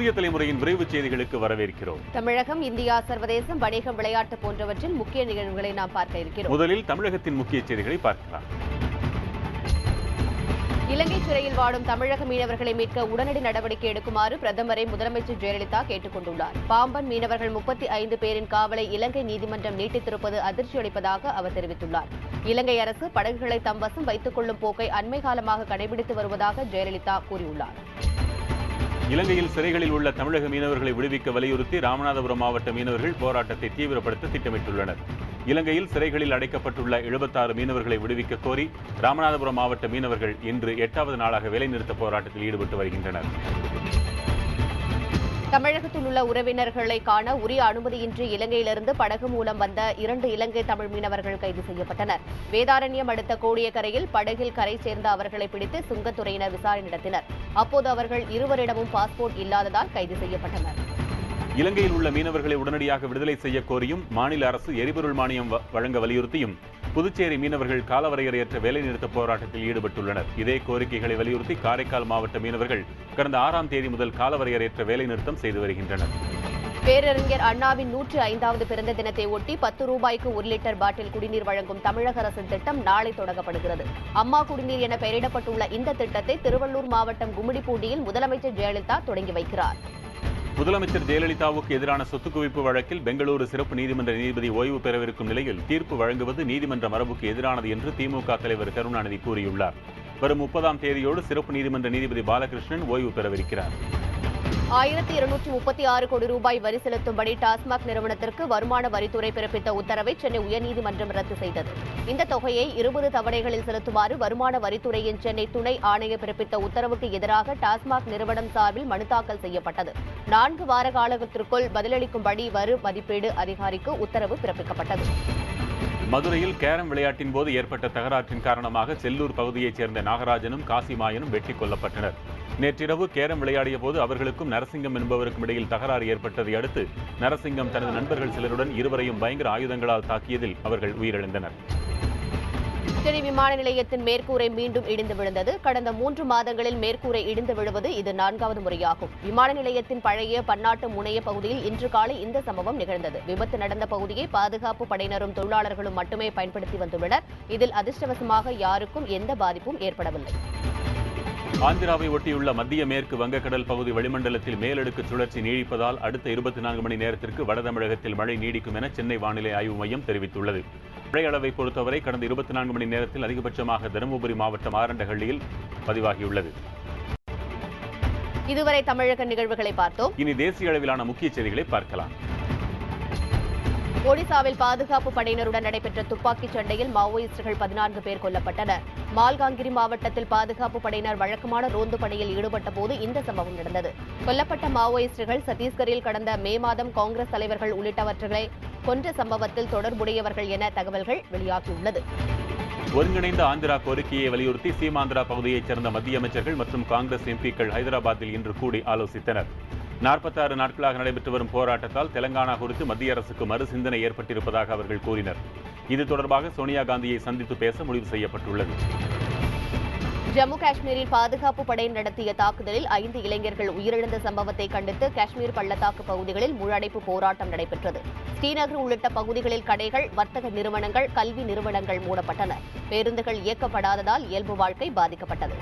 புதிய தலைமுறையின் விரைவு செய்திகளுக்கு வரவேற்கிறோம். தமிழகம், இந்தியா, சர்வதேசம், வணிகம், விளையாட்டு போன்றவற்றின் முக்கிய நிகழ்வுகளை நாம் பார்க்க இருக்கிறோம். முதலில் தமிழகத்தின் முக்கிய செய்திகளை பார்க்கலாம். இலங்கை சிறையில் வாடும் தமிழக மீனவர்களை மீட்க உடனடி நடவடிக்கை எடுக்குமாறு பிரதமரை முதலமைச்சர் ஜெயலலிதா கேட்டுக் கொண்டுள்ளார். பாம்பன் மீனவர்கள் 35 பேரின் காவலை இலங்கை நீதிமன்றம் நீட்டித்திருப்பது அதிர்ச்சி அளிப்பதாக அவர் தெரிவித்துள்ளார். இலங்கை அரசு படகுகளை தம் வசம் வைத்துக் கொள்ளும் போக்கை அண்மை காலமாக கடைபிடித்து வருவதாக ஜெயலலிதா கூறியுள்ளார். இலங்கையில் சிறைகளில் உள்ள தமிழக மீனவர்களை விடுவிக்க வலியுறுத்தி ராமநாதபுரம் மாவட்ட மீனவர்கள் போராட்டத்தை தீவிரப்படுத்த திட்டமிட்டுள்ளனர். இலங்கையில் சிறைகளில் அடைக்கப்பட்டுள்ள 76 மீனவர்களை விடுவிக்க கோரி ராமநாதபுரம் மாவட்ட மீனவர்கள் இன்று 8வது நாளாக வேலைநிறுத்த போராட்டத்தில் ஈடுபட்டு வருகின்றனர். தமிழகத்தில் உள்ள உறவினர்களை காண உரிய அனுமதியின்றி இலங்கையிலிருந்து படகு மூலம் வந்த 2 இலங்கை தமிழ் மீனவர்கள் கைது செய்யப்பட்டனர். வேதாரண்யம் அடுத்த கோடியக்கரையில் படகில் கரை சேர்ந்த அவர்களை பிடித்து சுங்கத்துறையினர் விசாரணை நடத்தினர். அப்போது அவர்கள் இருவரிடமும் பாஸ்போர்ட் இல்லாததால் கைது செய்யப்பட்டனர். இலங்கையில் உள்ள மீனவர்களை உடனடியாக விடுதலை செய்ய கோரியும் மாநில அரசு எரிபொருள் மானியம் வழங்க வலியுறுத்தியும் புதுச்சேரி மீனவர்கள் காலவரையறையற்ற வேலைநிறுத்த போராட்டத்தில் ஈடுபட்டுள்ளனர். இதே கோரிக்கைகளை வலியுறுத்தி காரைக்கால் மாவட்ட மீனவர்கள் கடந்த 6ஆம் தேதி முதல் காலவரையறையற்ற வேலைநிறுத்தம் செய்து வருகின்றனர். பேரறிஞர் அண்ணாவின் 105வது பிறந்த தினத்தை ஒட்டி 10 ரூபாய்க்கு 1 லிட்டர் பாட்டில் குடிநீர் வழங்கும் தமிழக அரசின் திட்டம் நாளை தொடங்கப்படுகிறது. அம்மா குடிநீர் என பெயரிடப்பட்டுள்ள இந்த திட்டத்தை திருவள்ளூர் மாவட்டம் கும்மிடிப்பூண்டியில் முதலமைச்சர் ஜெயலலிதா தொடங்கி வைக்கிறார். முதலமைச்சர் ஜெயலலிதாவுக்கு எதிரான சொத்து குவிப்பு வழக்கில் பெங்களூரு சிறப்பு நீதிமன்ற நீதிபதி ஓய்வு பெறவிருக்கும் நிலையில் தீர்ப்பு வழங்குவது நீதிமன்ற மரபுக்கு எதிரானது என்று திமுக தலைவர் கருணாநிதி கூறியுள்ளார். வரும் 30ஆம் தேதியோடு சிறப்பு நீதிமன்ற நீதிபதி பாலகிருஷ்ணன் ஓய்வு பெறவிருக்கிறார். 1236 கோடி ரூபாய் வரி செலுத்தும்படி டாஸ்மாக் நிறுவனத்திற்கு வருமான வரித்துறை பிறப்பித்த உத்தரவை சென்னை உயர்நீதிமன்றம் ரத்து செய்தது. இந்த தொகையை 20 தவணைகளில் செலுத்துமாறு வருமான வரித்துறையின் சென்னை துணை ஆணையர் பிறப்பித்த உத்தரவுக்கு எதிராக டாஸ்மாக் நிறுவனம் சார்பில் மனு தாக்கல் செய்யப்பட்டது. 4 வார காலத்திற்குள் பதிலளிக்கும்படி வரி மதிப்பீடு அதிகாரிக்கு உத்தரவு பிறப்பிக்கப்பட்டது. மதுரையில் கேரம் விளையாட்டின் போது ஏற்பட்ட தகராற்றின் காரணமாக செல்லூர் பகுதியைச் சேர்ந்த நாகராஜனும் காசிமாயனும் வெட்டிக் கொல்லப்பட்டனர். நேற்றிரவு கேரம் விளையாடிய போது அவர்களுக்கும் நரசிங்கம் என்பவருக்கும் இடையில் தகராறு ஏற்பட்டதை அடுத்து நரசிங்கம் தனது நண்பர்கள் சிலருடன் இருவரையும் பயங்கர ஆயுதங்களால் தாக்கியதில் அவர்கள் உயிரிழந்தனர். சென்னை விமான நிலையத்தின் மேற்கூரை மீண்டும் இடிந்து விழுந்தது. கடந்த 3 மாதங்களில் மேற்கூரை இடிந்து விழுவது இது 4வது முறையாகும். விமான நிலையத்தின் பழைய பன்னாட்டு முனைய பகுதியில் இன்று காலை இந்த சம்பவம் நிகழ்ந்தது. விபத்து நடந்த பகுதியை பாதுகாப்பு படையினரும் தொழிலாளர்களும் மட்டுமே பயன்படுத்தி வந்துள்ளனர். இதில் அதிர்ஷ்டவசமாக யாருக்கும் எந்த பாதிப்பும் ஏற்படவில்லை. ஆந்திராவை ஒட்டியுள்ள மத்திய மேற்கு வங்கக்கடல் பகுதி வளிமண்டலத்தில் மேலடுக்கு சுழற்சி நீடிப்பதால் அடுத்த 24 மணி நேரத்திற்கு வட தமிழகத்தில் மழை நீடிக்கும் என சென்னை வானிலை ஆய்வு மையம் தெரிவித்துள்ளது. மழை அளவை பொறுத்தவரை கடந்த 24 மணி நேரத்தில் அதிகபட்சமாக தருமபுரி மாவட்டம் ஆரண்டஹள்ளியில் பதிவாகியுள்ளது. இதுவரை தமிழக நிகழ்வுகளை பார்த்தோம். இனி தேசிய அளவிலான முக்கிய செய்திகளை பார்க்கலாம். ஒடிசாவில் பாதுகாப்பு படையினருடன் நடைபெற்ற துப்பாக்கிச் சண்டையில் மாவோயிஸ்டுகள் 14 பேர் கொல்லப்பட்டனர். மால்காங்கிரி மாவட்டத்தில் பாதுகாப்பு படையினர் வழக்கமான ரோந்து பணியில் ஈடுபட்ட போது இந்த சம்பவம் நடந்தது. கொல்லப்பட்ட மாவோயிஸ்டுகள் சத்தீஸ்கரில் கடந்த மே மாதம் காங்கிரஸ் தலைவர்கள் உள்ளிட்டவர்களை கொன்ற சம்பவத்தில் தொடர்புடையவர்கள் என தகவல்கள் வெளியாகியுள்ளது. ஒருங்கிணைந்த ஆந்திரா கோரிக்கையை வலியுறுத்தி சீமாந்திரா பகுதியைச் சேர்ந்த மத்திய அமைச்சர்கள் மற்றும் காங்கிரஸ் எம்பிக்கள் ஹைதராபாத்தில் இன்று கூடி ஆலோசித்தனர். 46 நாட்களாக நடைபெற்று வரும் போராட்டத்தால் தெலங்கானா குறித்து மத்திய அரசுக்கு மறுசிந்தனை ஏற்பட்டிருப்பதாக அவர்கள் கூறினர். இது தொடர்பாக சோனியா காந்தியை சந்தித்து பேச முடிவு செய்யப்பட்டுள்ளது. ஜம்மு காஷ்மீரில் பாதுகாப்பு படை நடத்திய தாக்குதலில் 5 இளைஞர்கள் உயிரிழந்த சம்பவத்தை கண்டித்து காஷ்மீர் பள்ளத்தாக்கு பகுதிகளில் முழு போராட்டம் நடைபெற்றது. ஸ்ரீநகர் உள்ளிட்ட பகுதிகளில் கடைகள், வர்த்தக நிறுவனங்கள், கல்வி நிறுவனங்கள் மூடப்பட்டன. பேருந்துகள் இயக்கப்படாததால் இயல்பு வாழ்க்கை பாதிக்கப்பட்டது.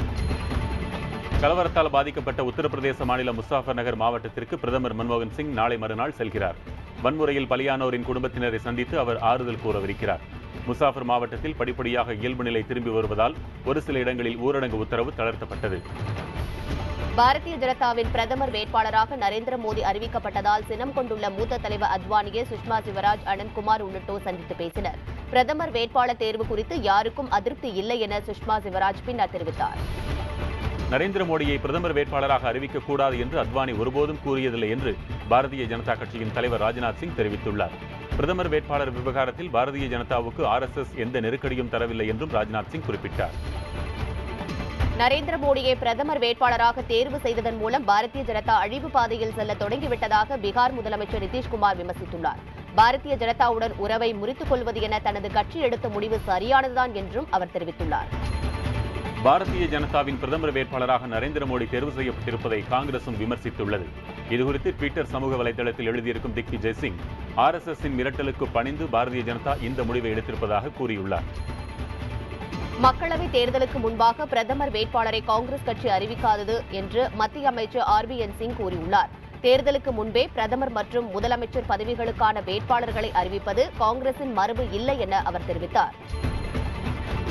கலவரத்தால் பாதிக்கப்பட்ட உத்தரப்பிரதேச மாநிலம் முசாஃபர் நகர் மாவட்டத்திற்கு பிரதமர் மன்மோகன் சிங் நாளை மறுநாள் செல்கிறார். வன்முறையில் பலியானோரின் குடும்பத்தினரை சந்தித்து அவர் ஆறுதல் கூறவிருக்கிறார். முசாஃபர் மாவட்டத்தில் படிப்படியாக இயல்பு நிலை திரும்பி வருவதால் ஒரு சில இடங்களில் ஊரடங்கு உத்தரவு தளர்த்தப்பட்டது. பாரதிய ஜனதாவின் பிரதமர் வேட்பாளராக நரேந்திர மோடி அறிவிக்கப்பட்டதால் சினம் கொண்டுள்ள மூத்த தலைவர் அத்வானியை சுஷ்மா சிவராஜ், அனந்த்குமார் உள்ளிட்டோர் சந்தித்து பேசினர். பிரதமர் வேட்பாளர் தேர்வு குறித்து யாருக்கும் அதிருப்தி இல்லை என சுஷ்மா சிவராஜ் பின்னர் தெரிவித்தார். நரேந்திர மோடியை பிரதமர் வேட்பாளராக அறிவிக்கக்கூடாது என்று அத்வானி ஒருபோதும் கூறியதில்லை என்று பாரதிய ஜனதா கட்சியின் தலைவர் ராஜ்நாத் சிங் தெரிவித்துள்ளார். பிரதமர் வேட்பாளர் விவகாரத்தில் பாரதிய ஜனதாவுக்கு RSS எந்த நெருக்கடியும் தரவில்லை என்றும் ராஜ்நாத் சிங் குறிப்பிட்டார். நரேந்திர மோடியை பிரதமர் வேட்பாளராக தேர்வு செய்ததன் மூலம் பாரதிய ஜனதா அழிவு பாதையில் செல்ல தொடங்கிவிட்டதாக பீகார் முதலமைச்சர் நிதிஷ்குமார் விமர்சித்துள்ளார். பாரதிய ஜனதாவுடன் உறவை முறித்துக் கொள்வது என தனது கட்சி எடுத்த முடிவு சரியானதுதான் என்றும் அவர் தெரிவித்துள்ளார். பாரதிய ஜனதாவின் பிரதமர் வேட்பாளராக நரேந்திர மோடி தேர்வு செய்யப்பட்டிருப்பதை காங்கிரசும் விமர்சித்துள்ளது. இதுகுறித்து ட்விட்டர் சமூக வலைதளத்தில் எழுதியிருக்கும் திக்விஜய் சிங், RSSின் மிரட்டலுக்கு பணிந்து பாரதிய ஜனதா இந்த முடிவை எடுத்திருப்பதாக கூறியுள்ளார். மக்களவைத் தேர்தலுக்கு முன்பாக பிரதமர் வேட்பாளரை காங்கிரஸ் கட்சி அறிவிக்காதது என்று மத்திய அமைச்சர் RBN சிங் கூறியுள்ளார். தேர்தலுக்கு முன்பே பிரதமர் மற்றும் முதலமைச்சர் பதவிகளுக்கான வேட்பாளர்களை அறிவிப்பது காங்கிரசின் மரபு இல்லை என அவர் தெரிவித்தார்.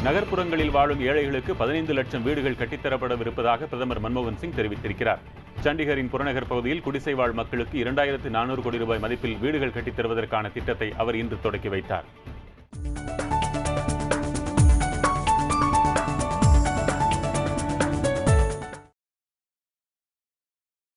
நகர்ப்புறங்களில் வாழும் ஏழைகளுக்கு 15 லட்சம் வீடுகள் கட்டித்தரப்படவிருப்பதாக பிரதமர் மன்மோகன் சிங் தெரிவித்திருக்கிறார். சண்டிகரின் புறநகர் பகுதியில் குடிசை வாழ் மக்களுக்கு 2400 கோடி ரூபாய் மதிப்பில் வீடுகள் கட்டித்தருவதற்கான திட்டத்தை அவர் இன்று தொடக்கி வைத்தார்.